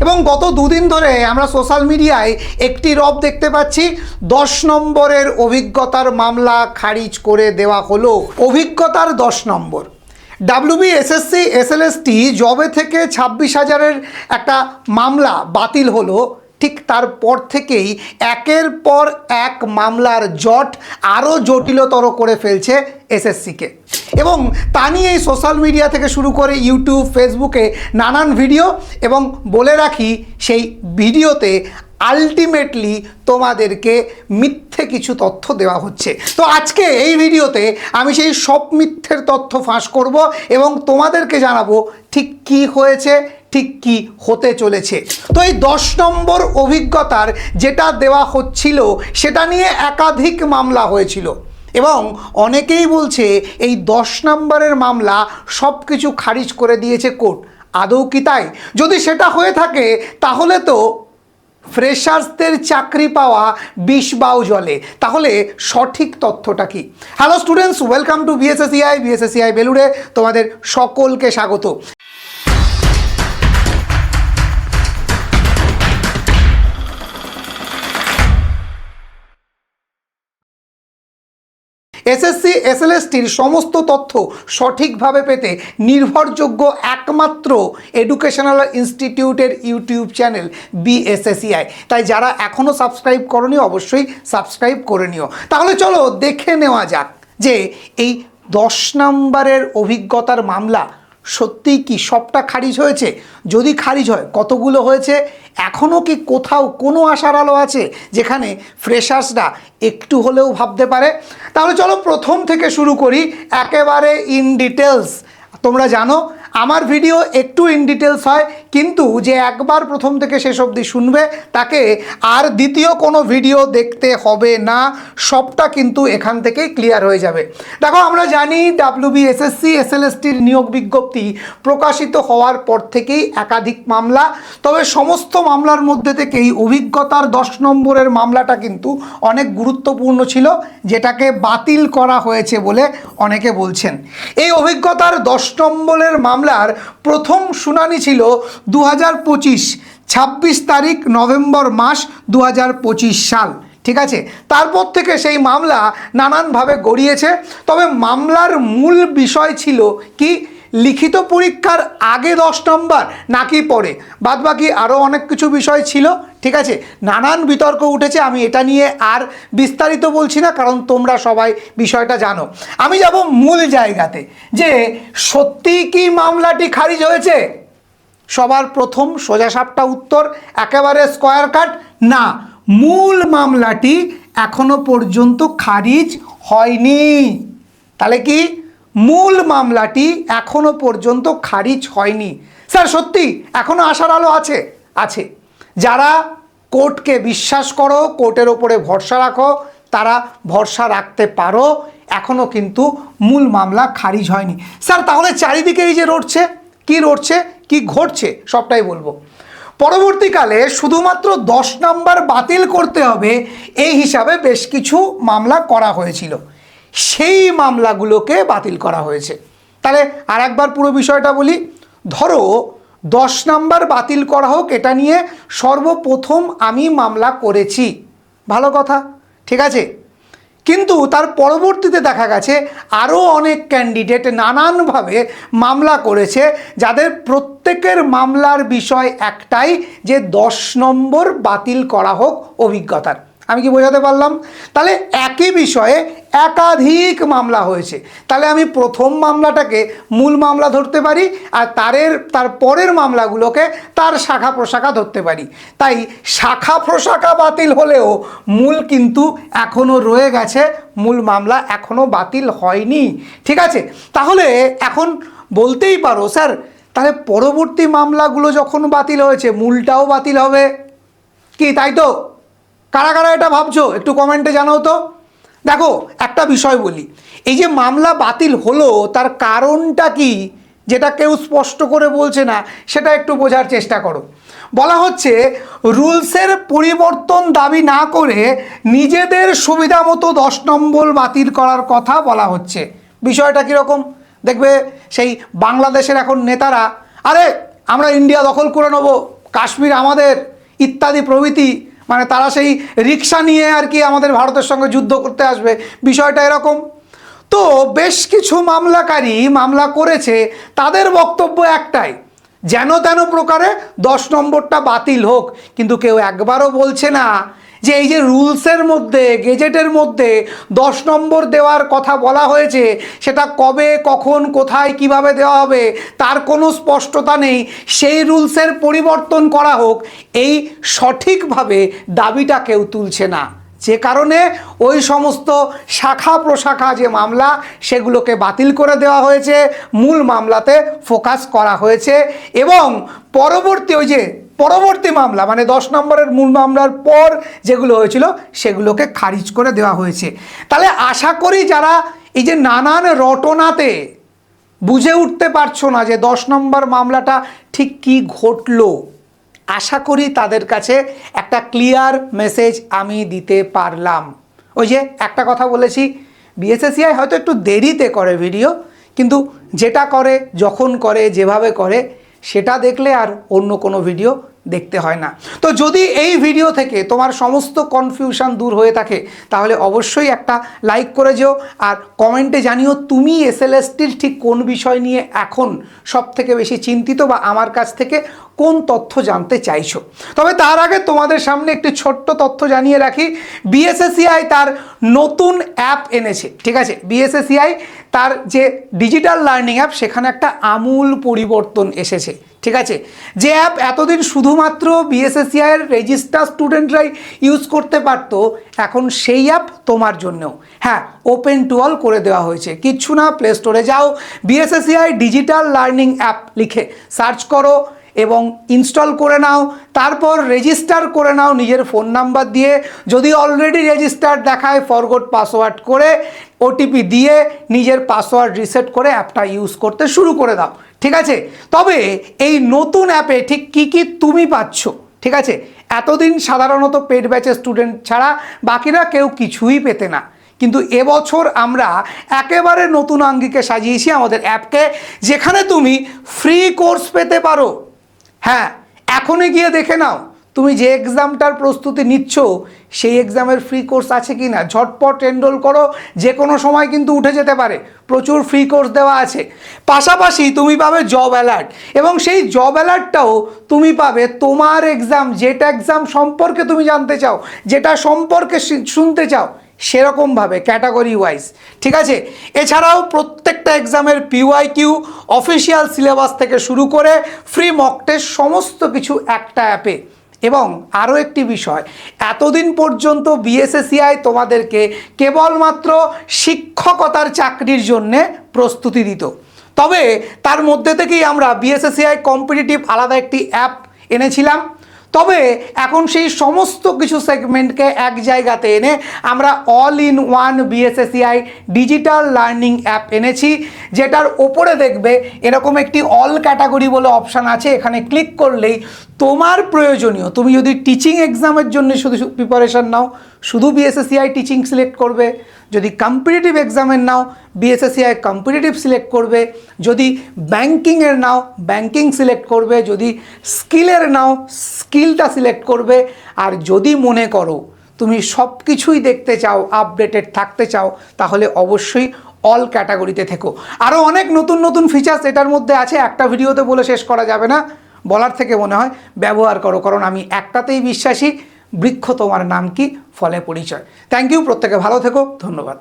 এবং গত দুদিন ধরে আমরা সোশ্যাল মিডিয়ায় একটি রব দেখতে পাচ্ছি, 10 নম্বরের অভিজ্ঞতার মামলা খারিজ করে দেওয়া হলো। অভিজ্ঞতার 10 নম্বর, WBSSC SLST জবে থেকে 26,000-এর একটা মামলা বাতিল হলো। ঠিক তারপর থেকেই একের পর এক মামলার জট আরও জটিলতর করে ফেলছে এসএসসিকে, এবং তা নিয়েই সোশ্যাল মিডিয়া থেকে শুরু করে ইউটিউব, ফেসবুকে নানান ভিডিও, এবং বলে রাখি সেই ভিডিওতে আলটিমেটলি তোমাদেরকে মিথ্যে কিছু তথ্য দেওয়া হচ্ছে। তো আজকে এই ভিডিওতে আমি সেই সব মিথ্যের তথ্য ফাঁস করব এবং তোমাদেরকে জানাবো ঠিক কি হয়েছে, ঠিক কি হতে চলেছে। তো এই 10 নম্বর অভিজ্ঞতার যেটা দেওয়া হচ্ছিল সেটা নিয়ে একাধিক মামলা হয়েছিল, এবং অনেকেই বলছে এই 10 নম্বরের মামলা সব কিছু খারিজ করে দিয়েছে কোর্ট। আদৌ কি তাই? যদি সেটা হয়ে থাকে তাহলে তো ফ্রেশার্সদের চাকরি পাওয়া 20 বাউ জলে। তাহলে সঠিক তথ্যটা কি? Hello students, welcome to BSSCI বেলুড়ে তোমাদের সকলকে স্বাগত। এসএসসি SLSTর সমস্ত তথ্য সঠিকভাবে পেতে নির্ভরযোগ্য একমাত্র এডুকেশনাল ইনস্টিটিউটের ইউটিউব চ্যানেল বিএসএসসিআই। তাই যারা এখনও সাবস্ক্রাইব করনি অবশ্যই সাবস্ক্রাইব করে নিও। তাহলে চলো দেখে নেওয়া যাক যে এই 10 নম্বরের অভিজ্ঞতার মামলা সত্যিই কি সবটা খারিজ হয়েছে? যদি খারিজ হয় কতগুলো হয়েছে? এখনও কি কোথাও কোনো আশার আলো আছে যেখানে ফ্রেশার্সরা একটু হলেও ভাবতে পারে? তাহলে চলো প্রথম থেকে শুরু করি, একেবারে ইন ডিটেলস। তোমরা জানো আমার ভিডিও একটু ইন ডিটেলস হয়, কিন্তু যে একবার প্রথম থেকে শেষ অবধি শুনবে তাকে আর দ্বিতীয় কোনো ভিডিও দেখতে হবে না, সবটা কিন্তু এখান থেকেই ক্লিয়ার হয়ে যাবে। দেখো, আমরা জানি WBSSC SLSTর নিয়োগ বিজ্ঞপ্তি প্রকাশিত হওয়ার পর থেকেই একাধিক মামলা, তবে সমস্ত মামলার মধ্যে থেকেই অভিজ্ঞতার 10 নম্বরের মামলাটা কিন্তু অনেক গুরুত্বপূর্ণ ছিল, যেটাকে বাতিল করা হয়েছে বলে অনেকে বলছেন। এই অভিজ্ঞতার 10 নম্বরের মামলার প্রথম শুনানি ছিল 2025 26 তারিখ নভেম্বর মাস 2025 সাল। ঠিক আছে, তারপর থেকে সেই মামলা নানানভাবে গড়িয়েছে। তবে মামলার মূল বিষয় ছিল কি, লিখিত পরীক্ষার আগে 10 নম্বর নাকি পরে, বাদবাকি আরও অনেক কিছু বিষয় ছিল। ঠিক আছে, নানান বিতর্ক উঠেছে, আমি এটা নিয়ে আর বিস্তারিত বলছি না, কারণ তোমরা সবাই বিষয়টা জানো। আমি যাব মূল জায়গাতে, যে সত্যিই কি মামলাটি খারিজ হয়েছে? সবার প্রথম সোজাসাপটা উত্তর, একেবারে স্কয়ার কাট, না, মূল মামলাটি এখনো পর্যন্ত খারিজ হয়নি। তাহলে কি মূল মামলাটি এখনো পর্যন্ত খারিজ হয়নি? স্যার সত্যি এখনো আশার আলো আছে? আছে। যারা কোর্টকে বিশ্বাস করো, কোর্টের ওপরে ভরসা রাখো, তারা ভরসা রাখতে পারো, এখনো কিন্তু মূল মামলা খারিজ হয়নি। স্যার তাহলে চারিদিকে এই যে রটছে, কি রটছে, কি ঘটছে, সবটাই বলবো। পরবর্তীকালে শুধুমাত্র 10 নম্বর বাতিল করতে হবে এই হিসাবে বেশ কিছু মামলা করা হয়েছিল, সেই মামলাগুলোকে বাতিল করা হয়েছে। তাহলে আর একবার পুরো বিষয়টা বলি। ধরো 10 নম্বর বাতিল করা হোক, এটা নিয়ে সর্বপ্রথম আমি মামলা করেছি, ভালো কথা, ঠিক আছে। কিন্তু তার পরবর্তীতে দেখা গেছে আরও অনেক ক্যান্ডিডেট নানানভাবে মামলা করেছে, যাদের প্রত্যেকের মামলার বিষয় একটাই, যে 10 নম্বর বাতিল করা হোক অভিজ্ঞতার। আমি কি বোঝাতে পারলাম? তাহলে একই বিষয়ে একাধিক মামলা হয়েছে। তাহলে আমি প্রথম মামলাটাকে মূল মামলা ধরতে পারি, আর তার পরের মামলাগুলোকে তার শাখা প্রশাখা ধরতে পারি। তাই শাখা প্রশাখা বাতিল হলেও মূল কিন্তু এখনও রয়ে গেছে, মূল মামলা এখনও বাতিল হয়নি। ঠিক আছে, তাহলে এখন বলতেই পারো স্যার তাহলে পরবর্তী মামলাগুলো যখন বাতিল হয়েছে মূলটাও বাতিল হবে কি? তাই তো? কারা কারা এটা ভাবছো একটু কমেন্টে জানাও তো। দেখো একটা বিষয় বলি, এই যে মামলা বাতিল হলো তার কারণটা কি, যেটা কেউ স্পষ্ট করে বলছে না, সেটা একটু বোঝার চেষ্টা করো। বলা হচ্ছে রুলসের পরিবর্তন দাবি না করে নিজেদের সুবিধা মতো 10 নম্বর বাতিল করার কথা বলা হচ্ছে। বিষয়টা কীরকম দেখবে, সেই বাংলাদেশের এখন নেতারা, আরে আমরা ইন্ডিয়া দখল করে নেবো, কাশ্মীর আমাদের ইত্যাদি প্রভৃতি, মানে তারা সেই রিক্সা নিয়ে আর কি আমাদের ভারতের সঙ্গে যুদ্ধ করতে আসবে, বিষয়টা এরকম। তো বেশ কিছু মামলাকারী মামলা করেছে, তাদের বক্তব্য একটাই, যেন তেন প্রকারে 10 নম্বরটা বাতিল হোক। কিন্তু কেউ একবারও বলছে না যে এই যে রুলসের মধ্যে, গেজেটের মধ্যে 10 নম্বর দেওয়ার কথা বলা হয়েছে, সেটা কবে, কখন, কোথায়, কিভাবে দেওয়া হবে তার কোনো স্পষ্টতা নেই। সেই রুলসের পরিবর্তন করা হোক, এই সঠিকভাবে দাবিটা কেউ তুলছে না, যে কারণে ওই সমস্ত শাখা প্রশাখা যে মামলা সেগুলোকে বাতিল করে দেওয়া হয়েছে, মূল মামলাতে ফোকাস করা হয়েছে। এবং পরবর্তী মামলা মানে 10 নম্বরের মূল মামলার পর যেগুলো হয়েছিল সেগুলোকে খারিজ করে দেওয়া হয়েছে। তাহলে আশা করি যারা এই যে নানান রটনাতে বুঝে উঠতে পারছো না যে 10 নম্বর মামলাটা ঠিক কী ঘটলো, আশা করি তাদের কাছে একটা ক্লিয়ার মেসেজ আমি দিতে পারলাম। ওই যে একটা কথা বলেছি, বিএসএসসিআই হয়তো একটু দেরিতে করে ভিডিও, কিন্তু যেটা করে, যখন করে, যেভাবে করে, সেটা দেখলে আর অন্য কোনো ভিডিও দেখতে হয় না। তো যদি এই ভিডিও থেকে তোমার সমস্ত কনফিউশন দূর হয়ে থাকে তাহলে অবশ্যই একটা লাইক করে যেও, আর কমেন্টে জানিও তুমি এসএলএসটির ঠিক কোন বিষয় নিয়ে এখন সব থেকে বেশি চিন্তিত, বা আমার কাছ থেকে কোন তথ্য জানতে চাইছো। তবে তার আগে তোমাদের সামনে একটি ছোট্ট তথ্য জানিয়ে রাখি, বিএসএসসিআই তার নতুন অ্যাপ এনেছে। ঠিক আছে, বিএসএসসিআই তার যে ডিজিটাল লার্নিং অ্যাপ সেখানে একটা আমূল পরিবর্তন এসেছে। ঠিক আছে, যে অ্যাপ এতদিন শুধুমাত্র বিএসএসসিআইয়ের রেজিস্টার স্টুডেন্টরাই ইউজ করতে পারতো, এখন সেই অ্যাপ তোমার জন্যও হ্যাঁ ওপেন টু অল করে দেওয়া হয়েছে। কিচ্ছু না, প্লে স্টোরে যাও, বিএসএসসিআই ডিজিটাল লার্নিং অ্যাপ লিখে সার্চ করো এবং ইনস্টল করে নাও। তারপর রেজিস্টার করে নাও নিজের ফোন নাম্বার দিয়ে, যদি অলরেডি রেজিস্টার্ড দেখায় ফরগট পাসওয়ার্ড করে ওটিপি দিয়ে নিজের পাসওয়ার্ড রিসেট করে অ্যাপটা ইউজ করতে শুরু করে দাও। ঠিক আছে, তবে এই নতুন অ্যাপে ঠিক কী কী তুমি পাচ্ছ, ঠিক আছে, এতদিন সাধারণত পেড ব্যাচের স্টুডেন্ট ছাড়া বাকিরা কেউ কিছুই পেতে না, কিন্তু এবছর আমরা একেবারে নতুন আঙ্গিকে সাজিয়েছি আমাদের অ্যাপকে, যেখানে তুমি ফ্রি কোর্স পেতে পারো। হ্যাঁ, এখনই গিয়ে দেখে নাও তুমি যে এক্সামটার প্রস্তুতি নিচ্ছ সেই এক্সামের ফ্রি কোর্স আছে কি না, ঝটপট এনরোল করো, যে কোনো সময় কিন্তু উঠে যেতে পারে, প্রচুর ফ্রি কোর্স দেওয়া আছে। পাশাপাশি তুমি পাবে জব অ্যালার্ট, এবং সেই জব অ্যালার্টটাও তুমি পাবে তোমার এক্সাম, যেটা এক্সাম সম্পর্কে তুমি জানতে চাও, যেটা সম্পর্কে শুনতে চাও, সেরকমভাবে ক্যাটাগরি ওয়াইজ। ঠিক আছে, এছাড়াও প্রত্যেকটা এক্সামের পিওয়াইকিউ, অফিসিয়াল সিলেবাস থেকে শুরু করে ফ্রি মক টেস্ট, সমস্ত কিছু একটা অ্যাপে। এবং আরও একটি বিষয়, এতদিন পর্যন্ত বিএসএসসিআই তোমাদেরকে কেবলমাত্র শিক্ষকতার চাকরির জন্যে প্রস্তুতি দিত, তবে তার মধ্যে থেকেই আমরা বিএসএসসিআই কম্পিটিটিভ আলাদা একটি অ্যাপ এনেছিলাম। তবে এখন সেই সমস্ত কিছু সেগমেন্টকে এক জায়গাতে এনে আমরা all in one BSSCI digital learning app এনেছি, যেটার ওপরে দেখবে এরকম একটি অল ক্যাটাগরি বলে অপশান আছে। এখানে ক্লিক করলেই তোমার প্রয়োজনীয়, তুমি যদি টিচিং এক্সামের জন্য শুধু প্রিপারেশান নাও, শুধু বিএসএসসিআই টিচিং সিলেক্ট করবে, যদি কম্পিটিটিভ এক্সামের নাও বিএসএসসিআই কম্পিটিটিভ সিলেক্ট করবে, যদি ব্যাংকিংয়ের নাও ব্যাংকিং সিলেক্ট করবে, যদি স্কিলের নাও স্কিলটা সিলেক্ট করবে, আর যদি মনে করো তুমি সব কিছুই দেখতে চাও, আপডেটেড থাকতে চাও, তাহলে অবশ্যই অল ক্যাটাগরিতে থেকো। আরও অনেক নতুন নতুন ফিচার্স এটার মধ্যে আছে, একটা ভিডিওতে বলে শেষ করা যাবে না, বলার থেকে মনে হয় ব্যবহার করো, কারণ আমি একটাতেই বিশ্বাসী, বৃক্ষ তোমার নাম কি, ফলে পরিচয়। থ্যাংক ইউ, প্রত্যেকে ভালো থেকো, ধন্যবাদ।